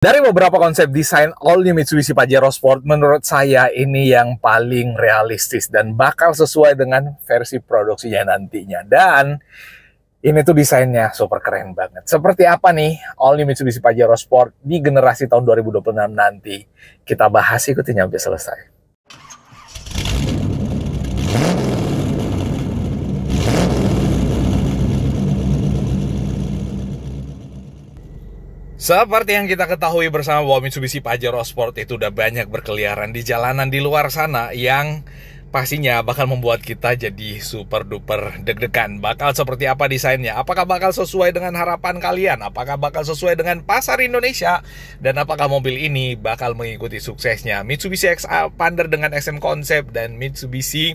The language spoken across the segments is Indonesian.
Dari beberapa konsep desain all new Mitsubishi Pajero Sport, menurut saya ini yang paling realistis dan bakal sesuai dengan versi produksinya nantinya. Dan ini tuh desainnya super keren banget. Seperti apa nih all new Mitsubishi Pajero Sport di generasi tahun 2026 nanti? Kita bahas, ikutin sampai selesai. Seperti yang kita ketahui bersama bahwa Mitsubishi Pajero Sport itu udah banyak berkeliaran di jalanan di luar sana yang pastinya bakal membuat kita jadi super duper deg-degan. Bakal seperti apa desainnya? Apakah bakal sesuai dengan harapan kalian? Apakah bakal sesuai dengan pasar Indonesia? Dan apakah mobil ini bakal mengikuti suksesnya Mitsubishi Xpander dengan XM Concept dan Mitsubishi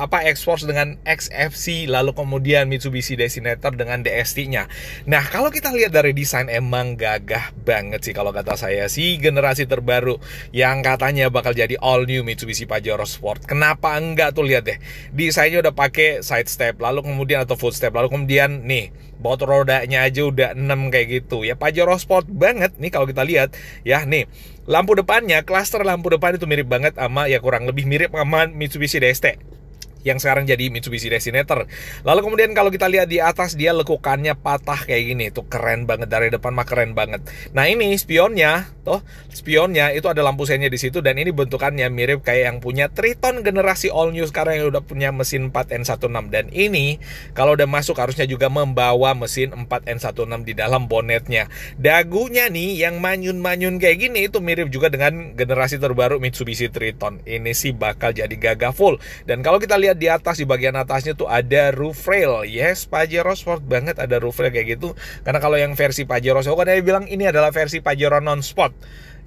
X-Force dengan XFC, lalu kemudian Mitsubishi Designator dengan DST-nya. Nah, kalau kita lihat dari desain emang gagah banget sih kalau kata saya sih, generasi terbaru yang katanya bakal jadi all new Mitsubishi Pajero Sport. Kenapa enggak tuh, lihat deh, desainnya udah pakai side step, lalu kemudian atau foot step, lalu kemudian nih baut rodanya aja udah 6 kayak gitu ya. Pajero Sport banget nih kalau kita lihat ya. Nih lampu depannya, klaster lampu depan itu mirip banget sama, ya kurang lebih mirip sama Mitsubishi DST yang sekarang jadi Mitsubishi Designator. Lalu kemudian kalau kita lihat di atas, dia lekukannya patah kayak gini. Tuh keren banget, dari depan mah keren banget. Nah, ini spionnya, tuh spionnya itu ada lampu senya di situ, dan ini bentukannya mirip kayak yang punya Triton generasi all new sekarang yang udah punya mesin 4N16. Dan ini kalau udah masuk harusnya juga membawa mesin 4N16 di dalam bonetnya. Dagunya nih yang manyun-manyun kayak gini itu mirip juga dengan generasi terbaru Mitsubishi Triton. Ini sih bakal jadi gagah full. Dan kalau kita lihat di atas, di bagian atasnya tuh ada roof rail. Yes, Pajero Sport banget ada roof rail kayak gitu. Karena kalau yang versi Pajero, saya kan dia bilang ini adalah versi Pajero non-sport.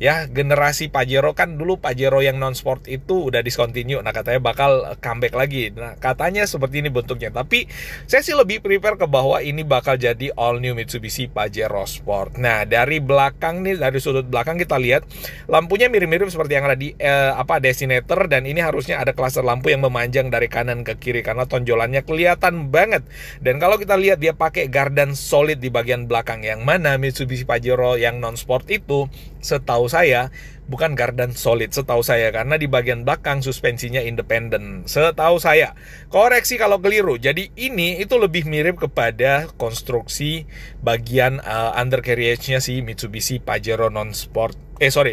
Ya, generasi Pajero kan dulu Pajero yang non-sport itu udah discontinue. Nah, katanya bakal comeback lagi. Nah, katanya seperti ini bentuknya. Tapi saya sih lebih prepare ke bahwa ini bakal jadi all new Mitsubishi Pajero Sport. Nah, dari belakang nih, dari sudut belakang kita lihat lampunya mirip-mirip seperti yang ada di Designator, dan ini harusnya ada klaster lampu yang memanjang dari kanan ke kiri karena tonjolannya kelihatan banget. Dan kalau kita lihat dia pakai gardan solid di bagian belakang, yang mana Mitsubishi Pajero yang non-sport itu setahu saya bukan gardan solid, setahu saya, karena di bagian belakang suspensinya independen, setahu saya. Koreksi kalau keliru. Jadi ini itu lebih mirip kepada konstruksi bagian undercarriage-nya si Mitsubishi Pajero non-sport.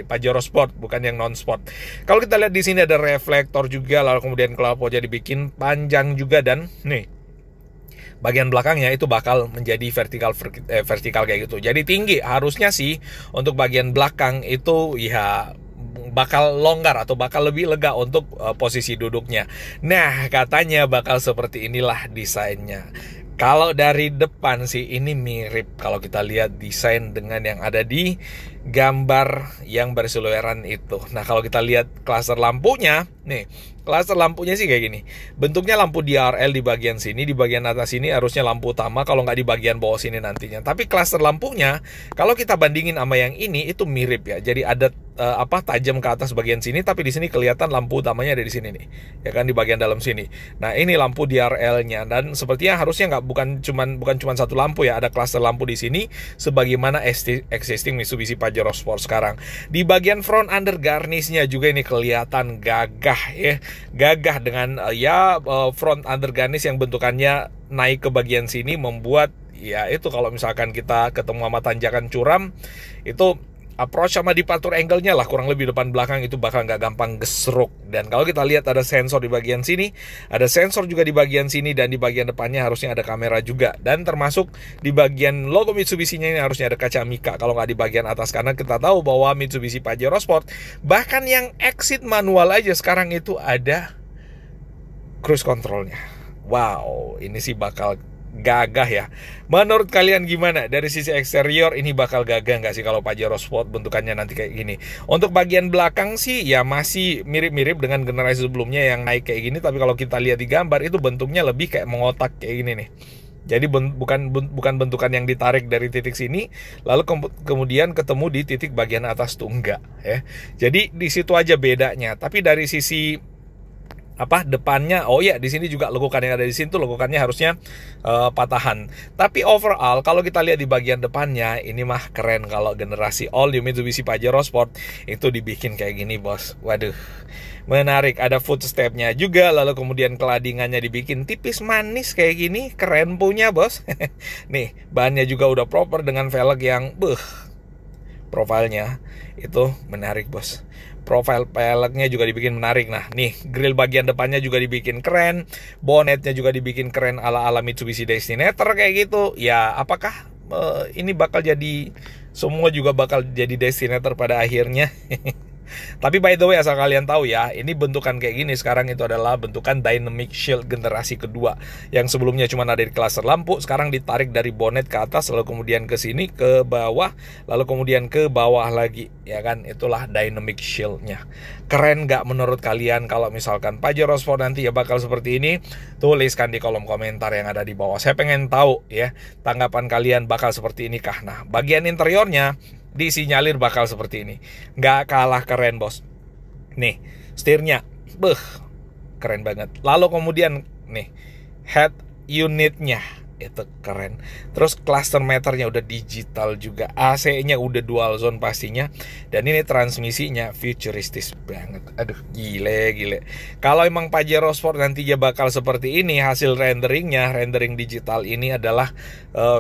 Pajero Sport, bukan yang non-sport. Kalau kita lihat di sini ada reflektor juga, lalu kemudian knalpotnya dibikin panjang juga, dan nih bagian belakangnya itu bakal menjadi vertikal kayak gitu. Jadi tinggi harusnya sih untuk bagian belakang itu ya bakal longgar atau bakal lebih lega untuk posisi duduknya. Nah, katanya bakal seperti inilah desainnya. Kalau dari depan sih ini mirip kalau kita lihat desain dengan yang ada di gambar yang bersilueran itu. Nah, kalau kita lihat klaster lampunya, nih klaster lampunya sih kayak gini. Bentuknya lampu DRL di bagian sini, di bagian atas sini harusnya lampu utama, kalau nggak di bagian bawah sini nantinya. Tapi klaster lampunya kalau kita bandingin sama yang ini itu mirip ya. Jadi ada tajam ke atas bagian sini, tapi di sini kelihatan lampu utamanya ada di sini nih. Ya kan, di bagian dalam sini. Nah, ini lampu DRL-nya, dan sepertinya harusnya bukan cuman satu lampu ya, ada klaster lampu di sini sebagaimana existing Mitsubishi Pajero Sport sekarang. Di bagian front under garnish-nya juga ini kelihatan gagah ya. Gagah dengan front under garnish yang bentukannya naik ke bagian sini, membuat ya itu kalau misalkan kita ketemu sama tanjakan curam itu approach sama departure angle-nya lah kurang lebih depan belakang itu bakal nggak gampang gesruk. Dan kalau kita lihat ada sensor di bagian sini, ada sensor juga di bagian sini, dan di bagian depannya harusnya ada kamera juga. Dan termasuk di bagian logo Mitsubishi-nya ini harusnya ada kaca mika kalau nggak di bagian atas, karena kita tahu bahwa Mitsubishi Pajero Sport bahkan yang exit manual aja sekarang itu ada cruise control-nya. Wow, ini sih bakal gagah ya. Menurut kalian gimana? Dari sisi eksterior ini bakal gagah nggak sih kalau Pajero Sport bentukannya nanti kayak gini? Untuk bagian belakang sih ya masih mirip-mirip dengan generasi sebelumnya yang naik kayak gini, tapi kalau kita lihat di gambar itu bentuknya lebih kayak mengotak kayak gini nih. Jadi bukan bentukan yang ditarik dari titik sini lalu kemudian ketemu di titik bagian atas tuh, enggak ya. Jadi di situ aja bedanya. Tapi dari sisi depannya, oh ya, di sini juga lekukan yang ada di sini tuh lekukannya harusnya patahan. Tapi overall kalau kita lihat di bagian depannya, ini mah keren. Kalau generasi all new Mitsubishi Pajero Sport itu dibikin kayak gini, bos. Waduh, menarik. Ada footstepnya juga, lalu kemudian keladingannya dibikin tipis manis kayak gini, keren punya, bos. Nih, bahannya juga udah proper dengan velg yang profilnya itu menarik, bos. Profil peleknya juga dibikin menarik. Nah, nih grill bagian depannya juga dibikin keren, bonetnya juga dibikin keren ala-ala Mitsubishi Destinator kayak gitu. Ya, apakah ini bakal jadi, semua juga bakal jadi Destinator pada akhirnya? Tapi by the way, asal kalian tahu ya, ini bentukan kayak gini sekarang itu adalah bentukan Dynamic Shield generasi kedua. Yang sebelumnya cuma ada di cluster lampu, sekarang ditarik dari bonet ke atas, lalu kemudian ke sini, ke bawah, lalu kemudian ke bawah lagi. Ya kan, itulah Dynamic Shield-nya. Keren nggak menurut kalian kalau misalkan Pajero Sport nanti ya bakal seperti ini? Tuliskan di kolom komentar yang ada di bawah. Saya pengen tahu ya, tanggapan kalian bakal seperti ini kah? Nah, bagian interiornya disinyalir bakal seperti ini. Nggak kalah keren, bos. Nih, setirnya, keren banget. Lalu kemudian nih, head unitnya itu keren. Terus cluster meternya udah digital juga. AC-nya udah dual zone pastinya. Dan ini transmisinya futuristis banget. Aduh, gile. Kalau emang Pajero Sport nantinya bakal seperti ini, hasil renderingnya, rendering digital ini adalah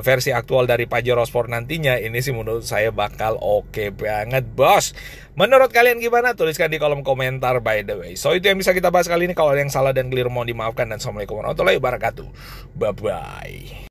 versi aktual dari Pajero Sport nantinya, ini sih menurut saya bakal oke banget, bos. Menurut kalian gimana? Tuliskan di kolom komentar, by the way. So, itu yang bisa kita bahas kali ini. Kalau ada yang salah dan keliru mohon dimaafkan. Dan assalamualaikum warahmatullahi wabarakatuh. Bye-bye.